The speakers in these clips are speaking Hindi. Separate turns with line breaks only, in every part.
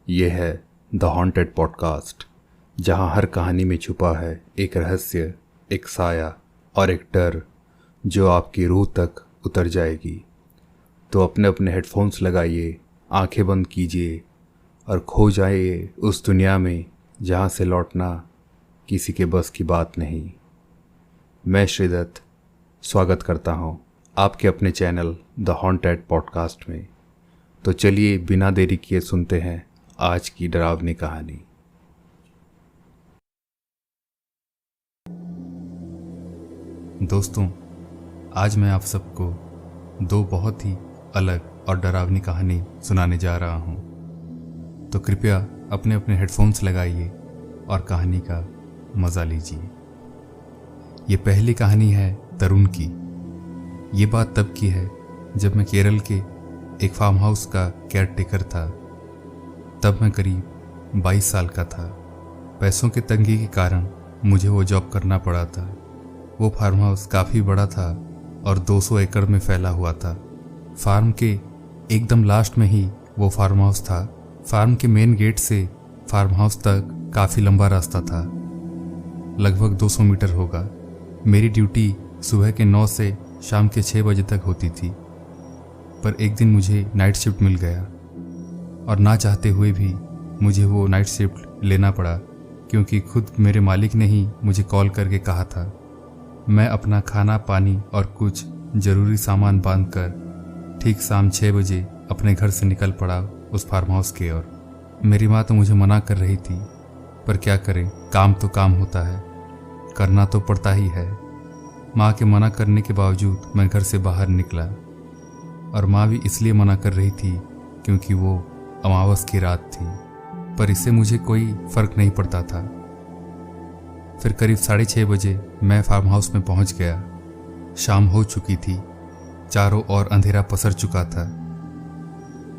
ये है द हॉन्टेड पॉडकास्ट, जहाँ हर कहानी में छुपा है एक रहस्य, एक साया और एक डर जो आपकी रूह तक उतर जाएगी। तो अपने अपने हेडफोन्स लगाइए, आंखें बंद कीजिए और खो जाइए उस दुनिया में जहाँ से लौटना किसी के बस की बात नहीं। मैं श्रीदत्त स्वागत करता हूँ आपके अपने चैनल द हॉन्टेड पॉडकास्ट में। तो चलिए बिना देरी किए सुनते हैं आज की डरावनी कहानी। दोस्तों, आज मैं आप सबको दो बहुत ही अलग और डरावनी कहानी सुनाने जा रहा हूँ। तो कृपया अपने अपने हेडफोन्स लगाइए और कहानी का मज़ा लीजिए। ये पहली कहानी है तरुण की। ये बात तब की है जब मैं केरल के एक फार्म हाउस का केयरटेकर था। तब मैं करीब 22 साल का था। पैसों की तंगी के कारण मुझे वो जॉब करना पड़ा था। वो फार्म हाउस काफ़ी बड़ा था और 200 एकड़ में फैला हुआ था। फार्म के एकदम लास्ट में ही वो फार्म हाउस था। फार्म के मेन गेट से फार्म हाउस तक काफ़ी लंबा रास्ता था, लगभग 200 मीटर होगा। मेरी ड्यूटी सुबह के 9 से शाम के 6 बजे तक होती थी, पर एक दिन मुझे नाइट शिफ्ट मिल गया और ना चाहते हुए भी मुझे वो नाइट शिफ्ट लेना पड़ा, क्योंकि खुद मेरे मालिक ने ही मुझे कॉल करके कहा था। मैं अपना खाना पानी और कुछ ज़रूरी सामान बांधकर ठीक शाम 6 बजे अपने घर से निकल पड़ा उस फार्म हाउस की ओर। मेरी माँ तो मुझे मना कर रही थी, पर क्या करें, काम तो काम होता है, करना तो पड़ता ही है। माँ के मना करने के बावजूद मैं घर से बाहर निकला, और माँ भी इसलिए मना कर रही थी क्योंकि वो अमावस की रात थी, पर इससे मुझे कोई फ़र्क नहीं पड़ता था। फिर करीब 6:30 बजे मैं फार्म हाउस में पहुंच गया। शाम हो चुकी थी, चारों ओर अंधेरा पसर चुका था।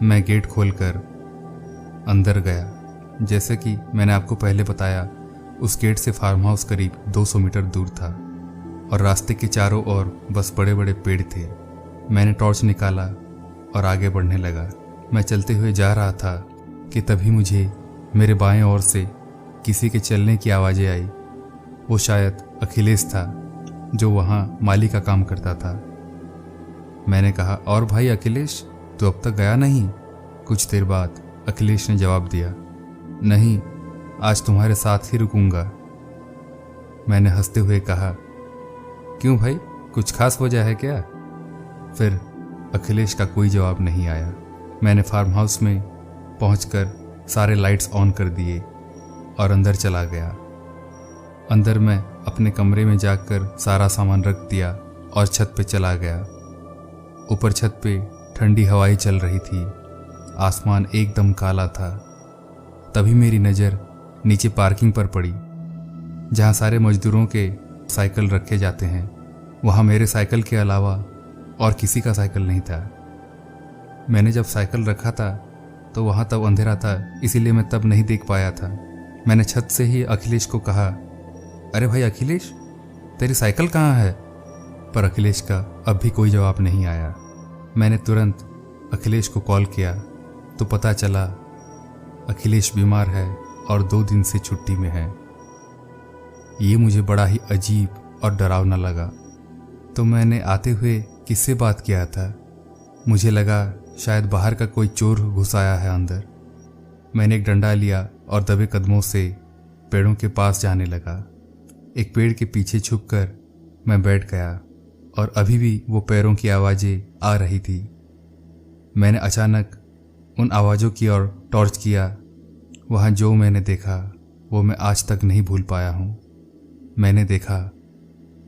मैं गेट खोलकर अंदर गया। जैसे कि मैंने आपको पहले बताया, उस गेट से फार्म हाउस करीब 200 मीटर दूर था और रास्ते के चारों ओर बस बड़े बड़े पेड़ थे। मैंने टॉर्च निकाला और आगे बढ़ने लगा। मैं चलते हुए जा रहा था कि तभी मुझे मेरे बाएं ओर से किसी के चलने की आवाज़ें आई। वो शायद अखिलेश था, जो वहाँ माली का काम करता था। मैंने कहा, और भाई अखिलेश, तो अब तक गया नहीं? कुछ देर बाद अखिलेश ने जवाब दिया, नहीं, आज तुम्हारे साथ ही रुकूंगा। मैंने हंसते हुए कहा, क्यों भाई, कुछ खास वजह है क्या? फिर अखिलेश का कोई जवाब नहीं आया। मैंने फार्म हाउस में पहुंचकर सारे लाइट्स ऑन कर दिए और अंदर चला गया। अंदर मैं अपने कमरे में जाकर सारा सामान रख दिया और छत पे चला गया। ऊपर छत पे ठंडी हवाएं चल रही थी। आसमान एकदम काला था। तभी मेरी नज़र नीचे पार्किंग पर पड़ी, जहाँ सारे मजदूरों के साइकिल रखे जाते हैं। वहाँ मेरे साइकिल के अलावा और किसी का साइकिल नहीं था। मैंने जब साइकिल रखा था तो वहाँ तब अंधेरा था, इसीलिए मैं तब नहीं देख पाया था। मैंने छत से ही अखिलेश को कहा, अरे भाई अखिलेश, तेरी साइकिल कहाँ है? पर अखिलेश का अब भी कोई जवाब नहीं आया। मैंने तुरंत अखिलेश को कॉल किया तो पता चला अखिलेश बीमार है और 2 दिन से छुट्टी में है। ये मुझे बड़ा ही अजीब और डरावना लगा। तो मैंने आते हुए किससे बात किया था? मुझे लगा शायद बाहर का कोई चोर घुस आया है अंदर। मैंने एक डंडा लिया और दबे कदमों से पेड़ों के पास जाने लगा। एक पेड़ के पीछे छुपकर मैं बैठ गया और अभी भी वो पैरों की आवाज़ें आ रही थी। मैंने अचानक उन आवाज़ों की ओर टॉर्च किया। वहाँ जो मैंने देखा वो मैं आज तक नहीं भूल पाया हूँ। मैंने देखा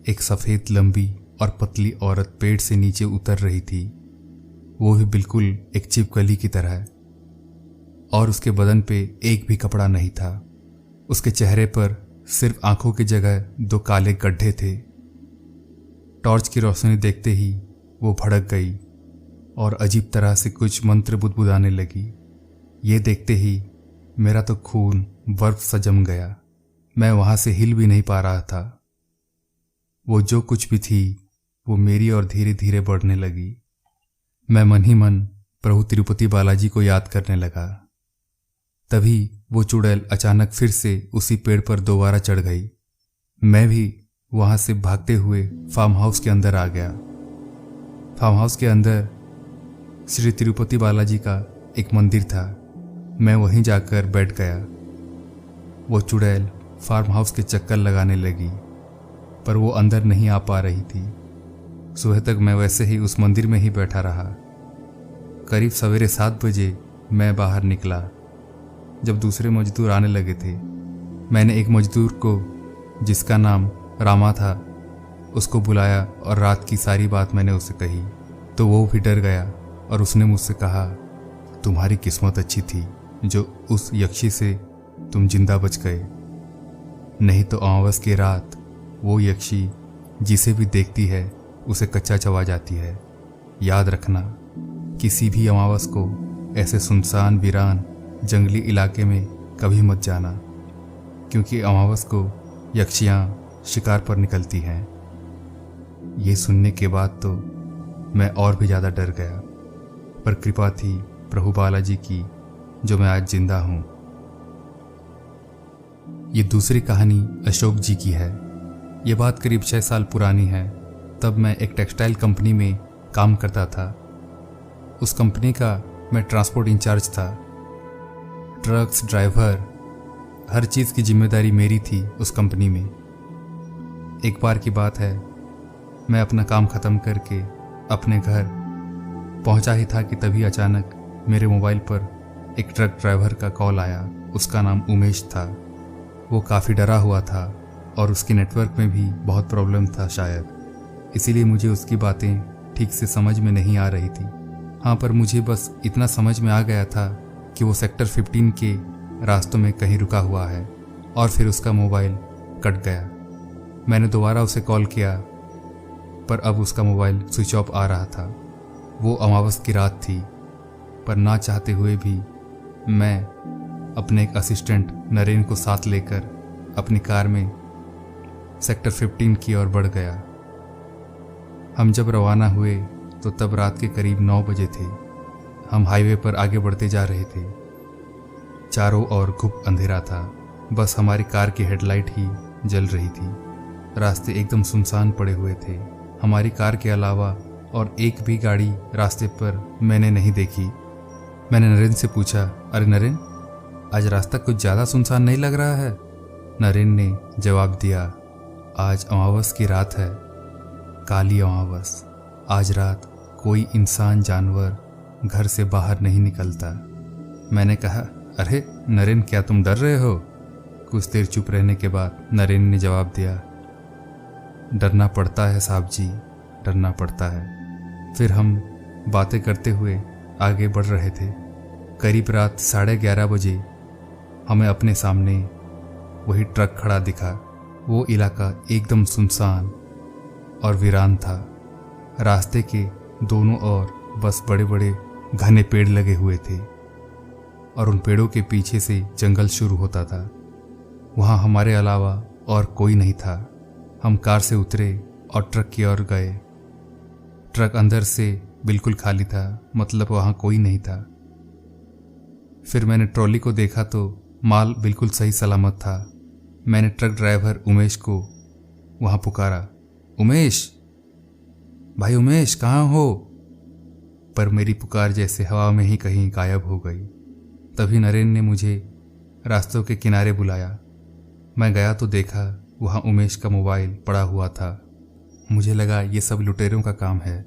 एक सफ़ेद लंबी और पतली औरत पेड़ से नीचे उतर रही थी, वो भी बिल्कुल एक छिपकली की तरह, और उसके बदन पे एक भी कपड़ा नहीं था। उसके चेहरे पर सिर्फ आंखों की जगह 2 काले गड्ढे थे। टॉर्च की रोशनी देखते ही वो भड़क गई और अजीब तरह से कुछ मंत्र बुदबुदाने लगी। ये देखते ही मेरा तो खून बर्फ सा जम गया। मैं वहाँ से हिल भी नहीं पा रहा था। वो जो कुछ भी थी वो मेरी ओर धीरे धीरे बढ़ने लगी। मैं मन ही मन प्रभु तिरुपति बालाजी को याद करने लगा। तभी वो चुड़ैल अचानक फिर से उसी पेड़ पर दोबारा चढ़ गई। मैं भी वहां से भागते हुए फार्म हाउस के अंदर आ गया। फार्म हाउस के अंदर श्री तिरुपति बालाजी का एक मंदिर था। मैं वहीं जाकर बैठ गया। वो चुड़ैल फार्म हाउस के चक्कर लगाने लगी, पर वो अंदर नहीं आ पा रही थी। सुबह तक मैं वैसे ही उस मंदिर में ही बैठा रहा। करीब सवेरे 7 बजे मैं बाहर निकला। जब दूसरे मजदूर आने लगे थे, मैंने एक मजदूर को, जिसका नाम रामा था, उसको बुलाया और रात की सारी बात मैंने उसे कही। तो वो भी डर गया और उसने मुझसे कहा, तुम्हारी किस्मत अच्छी थी जो उस यक्षी से तुम जिंदा बच गए, नहीं तो अमावस की रात वो यक्षी जिसे भी देखती है उसे कच्चा चबा जाती है। याद रखना, किसी भी अमावस को ऐसे सुनसान वीरान जंगली इलाके में कभी मत जाना, क्योंकि अमावस को यक्षियाँ शिकार पर निकलती हैं। ये सुनने के बाद तो मैं और भी ज़्यादा डर गया, पर कृपा थी प्रभु बालाजी की जो मैं आज जिंदा हूँ। ये दूसरी कहानी अशोक जी की है। ये बात करीब 6 साल पुरानी है। तब मैं एक टेक्सटाइल कंपनी में काम करता था। उस कंपनी का मैं ट्रांसपोर्ट इंचार्ज था। ट्रक्स, ड्राइवर, हर चीज़ की जिम्मेदारी मेरी थी उस कंपनी में। एक बार की बात है, मैं अपना काम ख़त्म करके अपने घर पहुंचा ही था कि तभी अचानक मेरे मोबाइल पर एक ट्रक ड्राइवर का कॉल आया। उसका नाम उमेश था। वो काफ़ी डरा हुआ था और उसके नेटवर्क में भी बहुत प्रॉब्लम था शायद, इसीलिए मुझे उसकी बातें ठीक से समझ में नहीं आ रही थी। हाँ, पर मुझे बस इतना समझ में आ गया था कि वो सेक्टर 15 के रास्तों में कहीं रुका हुआ है, और फिर उसका मोबाइल कट गया। मैंने दोबारा उसे कॉल किया, पर अब उसका मोबाइल स्विच ऑफ आ रहा था। वो अमावस की रात थी, पर ना चाहते हुए भी मैं अपने एक असिस्टेंट नरेन को साथ लेकर अपनी कार में सेक्टर 15 की ओर बढ़ गया। हम जब रवाना हुए तो तब रात के करीब 9 बजे थे। हम हाईवे पर आगे बढ़ते जा रहे थे। चारों ओर खूब अंधेरा था, बस हमारी कार की हेडलाइट ही जल रही थी। रास्ते एकदम सुनसान पड़े हुए थे। हमारी कार के अलावा और एक भी गाड़ी रास्ते पर मैंने नहीं देखी। मैंने नरेन से पूछा, अरे नरेन, आज रास्ता कुछ ज़्यादा सुनसान नहीं लग रहा है? नरेन ने जवाब दिया, आज अमावस की रात है, काली अमावस। आज रात कोई इंसान जानवर घर से बाहर नहीं निकलता। मैंने कहा, अरे नरेन, क्या तुम डर रहे हो? कुछ देर चुप रहने के बाद नरेन ने जवाब दिया, डरना पड़ता है साहब जी, डरना पड़ता है। फिर हम बातें करते हुए आगे बढ़ रहे थे। करीब रात 11:30 बजे हमें अपने सामने वही ट्रक खड़ा दिखा। वो इलाका एकदम सुनसान और वीरान था। रास्ते के दोनों ओर बस बड़े बड़े घने पेड़ लगे हुए थे और उन पेड़ों के पीछे से जंगल शुरू होता था। वहाँ हमारे अलावा और कोई नहीं था। हम कार से उतरे और ट्रक की ओर गए। ट्रक अंदर से बिल्कुल खाली था, मतलब वहाँ कोई नहीं था। फिर मैंने ट्रॉली को देखा तो माल बिल्कुल सही सलामत था। मैंने ट्रक ड्राइवर उमेश को वहाँ पुकारा, उमेश भाई, उमेश कहाँ हो? पर मेरी पुकार जैसे हवा में ही कहीं गायब हो गई। तभी नरेन ने मुझे रास्तों के किनारे बुलाया। मैं गया तो देखा वहाँ उमेश का मोबाइल पड़ा हुआ था। मुझे लगा ये सब लुटेरों का काम है,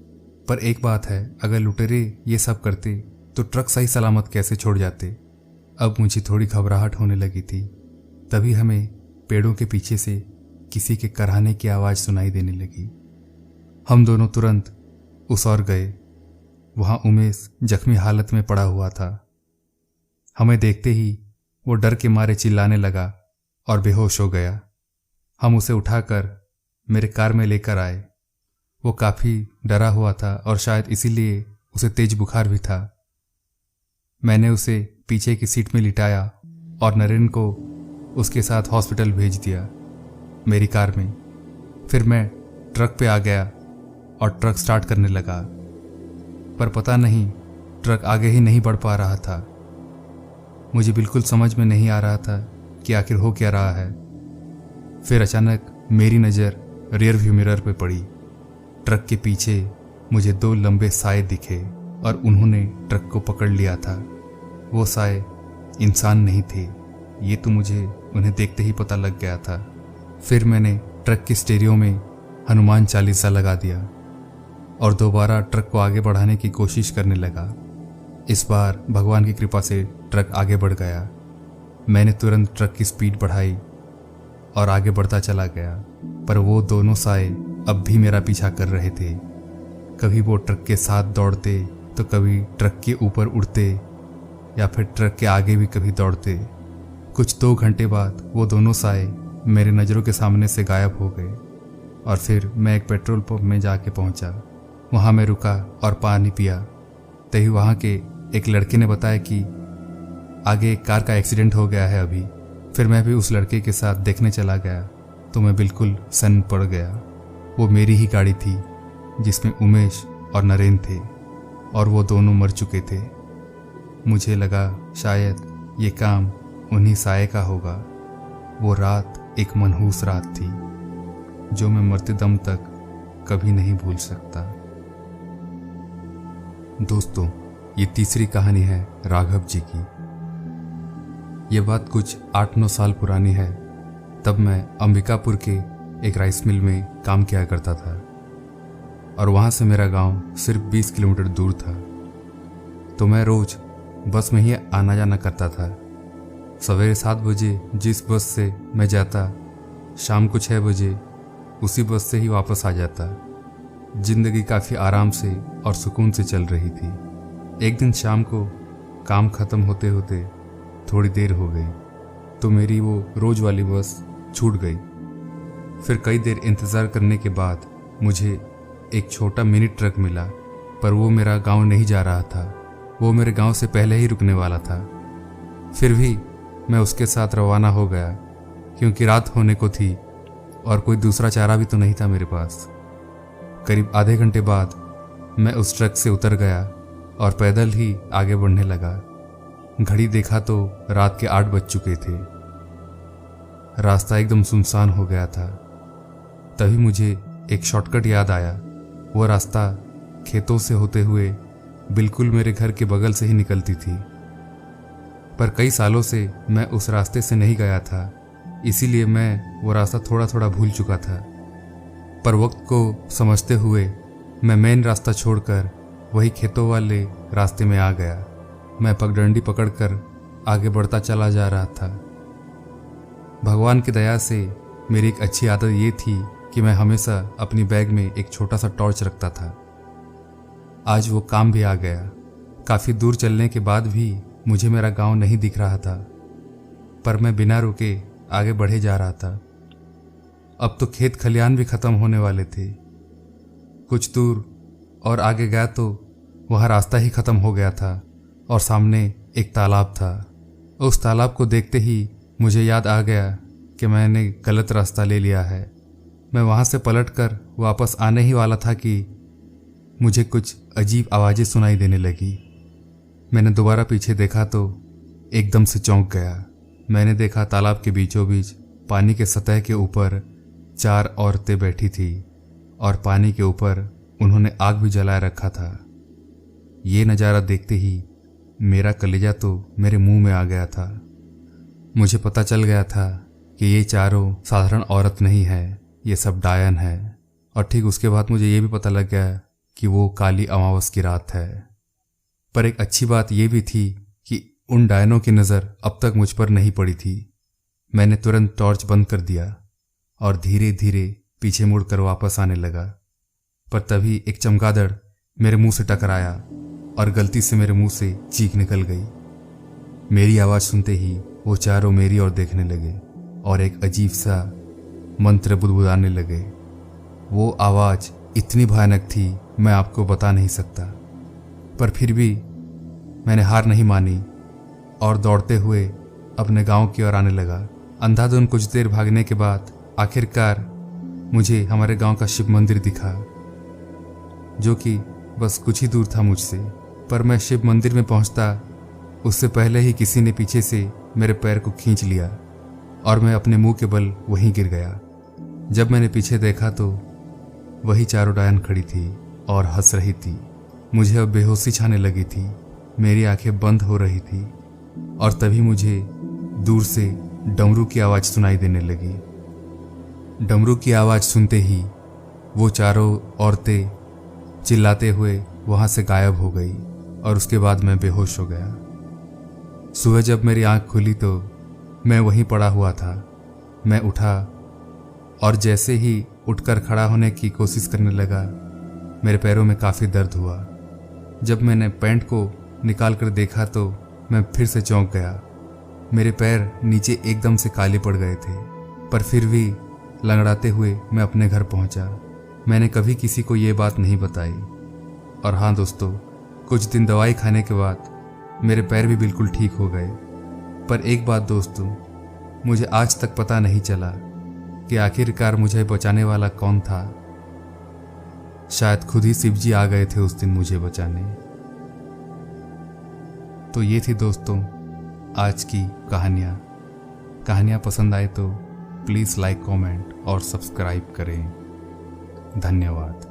पर एक बात है, अगर लुटेरे ये सब करते तो ट्रक सही सलामत कैसे छोड़ जाते। अब मुझे थोड़ी घबराहट होने लगी थी। तभी हमें पेड़ों के पीछे से किसी के कराहने की आवाज़ सुनाई देने लगी। हम दोनों तुरंत उस ओर गए। वहाँ उमेश जख्मी हालत में पड़ा हुआ था। हमें देखते ही वो डर के मारे चिल्लाने लगा और बेहोश हो गया। हम उसे उठाकर मेरे कार में लेकर आए। वो काफ़ी डरा हुआ था और शायद इसीलिए उसे तेज बुखार भी था। मैंने उसे पीछे की सीट में लिटाया और नरेन को उसके साथ हॉस्पिटल भेज दिया मेरी कार में। फिर मैं ट्रक पे आ गया और ट्रक स्टार्ट करने लगा, पर पता नहीं ट्रक आगे ही नहीं बढ़ पा रहा था। मुझे बिल्कुल समझ में नहीं आ रहा था कि आखिर हो क्या रहा है। फिर अचानक मेरी नज़र रियर व्यू मिरर पे पड़ी। ट्रक के पीछे मुझे 2 लंबे साए दिखे और उन्होंने ट्रक को पकड़ लिया था। वो साए इंसान नहीं थे, ये तो मुझे उन्हें देखते ही पता लग गया था। फिर मैंने ट्रक की स्टीरियो में हनुमान चालीसा लगा दिया और दोबारा ट्रक को आगे बढ़ाने की कोशिश करने लगा। इस बार भगवान की कृपा से ट्रक आगे बढ़ गया। मैंने तुरंत ट्रक की स्पीड बढ़ाई और आगे बढ़ता चला गया, पर वो दोनों साए अब भी मेरा पीछा कर रहे थे। कभी वो ट्रक के साथ दौड़ते तो कभी ट्रक के ऊपर उड़ते या फिर ट्रक के आगे भी कभी दौड़ते। कुछ 2 घंटे बाद वो दोनों साए मेरे नज़रों के सामने से गायब हो गए और फिर मैं एक पेट्रोल पंप में जाके पहुंचा। वहां मैं रुका और पानी पिया। तभी वहां के एक लड़के ने बताया कि आगे एक कार का एक्सीडेंट हो गया है अभी। फिर मैं भी उस लड़के के साथ देखने चला गया तो मैं बिल्कुल सन्न पड़ गया। वो मेरी ही गाड़ी थी जिसमें उमेश और नरेंद्र थे और वो दोनों मर चुके थे। मुझे लगा शायद ये काम उन्हीं साए का होगा। वो रात एक मनहूस रात थी जो मैं मरते दम तक कभी नहीं भूल सकता। दोस्तों, ये तीसरी कहानी है राघव जी की। ये बात कुछ 8-9 साल पुरानी है। तब मैं अंबिकापुर के एक राइस मिल में काम किया करता था और वहाँ से मेरा गांव सिर्फ 20 किलोमीटर दूर था। तो मैं रोज बस में ही आना जाना करता था। सवेरे 7 बजे जिस बस से मैं जाता, शाम को 6 बजे उसी बस से ही वापस आ जाता। जिंदगी काफ़ी आराम से और सुकून से चल रही थी। एक दिन शाम को काम ख़त्म होते होते थोड़ी देर हो गई तो मेरी वो रोज वाली बस छूट गई। फिर कई देर इंतज़ार करने के बाद मुझे एक छोटा मिनी ट्रक मिला, पर वो मेरा गांव नहीं जा रहा था। वो मेरे गांव से पहले ही रुकने वाला था। फिर भी मैं उसके साथ रवाना हो गया क्योंकि रात होने को थी और कोई दूसरा चारा भी तो नहीं था मेरे पास। करीब आधे घंटे बाद मैं उस ट्रक से उतर गया और पैदल ही आगे बढ़ने लगा। घड़ी देखा तो रात के 8 बज चुके थे। रास्ता एकदम सुनसान हो गया था। तभी मुझे एक शॉर्टकट याद आया। वो रास्ता खेतों से होते हुए बिल्कुल मेरे घर के बगल से ही निकलती थी, पर कई सालों से मैं उस रास्ते से नहीं गया था, इसीलिए मैं वो रास्ता थोड़ा थोड़ा भूल चुका था। पर वक्त को समझते हुए मैं मेन रास्ता छोड़कर वही खेतों वाले रास्ते में आ गया। मैं पगडंडी पकड़कर आगे बढ़ता चला जा रहा था। भगवान की दया से मेरी एक अच्छी आदत ये थी कि मैं हमेशा अपनी बैग में एक छोटा सा टॉर्च रखता था। आज वो काम भी आ गया। काफ़ी दूर चलने के बाद भी मुझे मेरा गांव नहीं दिख रहा था, पर मैं बिना रुके आगे बढ़े जा रहा था। अब तो खेत खलियान भी ख़त्म होने वाले थे। कुछ दूर और आगे गया तो वहाँ रास्ता ही ख़त्म हो गया था और सामने एक तालाब था। उस तालाब को देखते ही मुझे याद आ गया कि मैंने गलत रास्ता ले लिया है। मैं वहाँ से पलटकर वापस आने ही वाला था कि मुझे कुछ अजीब आवाज़ें सुनाई देने लगी। मैंने दोबारा पीछे देखा तो एकदम से चौंक गया। मैंने देखा तालाब के बीचों बीच पानी के सतह के ऊपर 4 औरतें बैठी थी और पानी के ऊपर उन्होंने आग भी जलाए रखा था। ये नज़ारा देखते ही मेरा कलेजा तो मेरे मुंह में आ गया था। मुझे पता चल गया था कि ये चारों साधारण औरत नहीं है, ये सब डायन है। और ठीक उसके बाद मुझे ये भी पता लग गया कि वो काली अमावस की रात है। पर एक अच्छी बात ये भी थी कि उन डायनों की नज़र अब तक मुझ पर नहीं पड़ी थी। मैंने तुरंत टॉर्च बंद कर दिया और धीरे धीरे पीछे मुड़कर वापस आने लगा। पर तभी एक चमगादड़ मेरे मुंह से टकराया और गलती से मेरे मुंह से चीख निकल गई। मेरी आवाज़ सुनते ही वो चारों मेरी ओर देखने लगे और एक अजीब सा मंत्र बुदबुदाने लगे। वो आवाज़ इतनी भयानक थी मैं आपको बता नहीं सकता। पर फिर भी मैंने हार नहीं मानी और दौड़ते हुए अपने गांव की ओर आने लगा। अंधाधुंध कुछ देर भागने के बाद आखिरकार मुझे हमारे गांव का शिव मंदिर दिखा, जो कि बस कुछ ही दूर था मुझसे। पर मैं शिव मंदिर में पहुंचता उससे पहले ही किसी ने पीछे से मेरे पैर को खींच लिया और मैं अपने मुंह के बल वहीं गिर गया। जब मैंने पीछे देखा तो वही चारों डायन खड़ी थी और हंस रही थी। मुझे अब बेहोशी छाने लगी थी, मेरी आंखें बंद हो रही थी और तभी मुझे दूर से डमरू की आवाज़ सुनाई देने लगी। डमरू की आवाज़ सुनते ही वो चारों औरतें चिल्लाते हुए वहाँ से गायब हो गई और उसके बाद मैं बेहोश हो गया। सुबह जब मेरी आंख खुली तो मैं वहीं पड़ा हुआ था। मैं उठा और जैसे ही उठकर खड़ा होने की कोशिश करने लगा, मेरे पैरों में काफ़ी दर्द हुआ। जब मैंने पैंट को निकाल कर देखा तो मैं फिर से चौंक गया। मेरे पैर नीचे एकदम से काले पड़ गए थे, पर फिर भी लंगड़ाते हुए मैं अपने घर पहुंचा। मैंने कभी किसी को ये बात नहीं बताई। और हाँ दोस्तों, कुछ दिन दवाई खाने के बाद मेरे पैर भी बिल्कुल ठीक हो गए। पर एक बात दोस्तों, मुझे आज तक पता नहीं चला कि आखिरकार मुझे बचाने वाला कौन था। शायद खुद ही शिव जी आ गए थे उस दिन मुझे बचाने। तो ये थी दोस्तों आज की कहानियाँ पसंद आए तो प्लीज़ लाइक, कमेंट और सब्सक्राइब करें। धन्यवाद।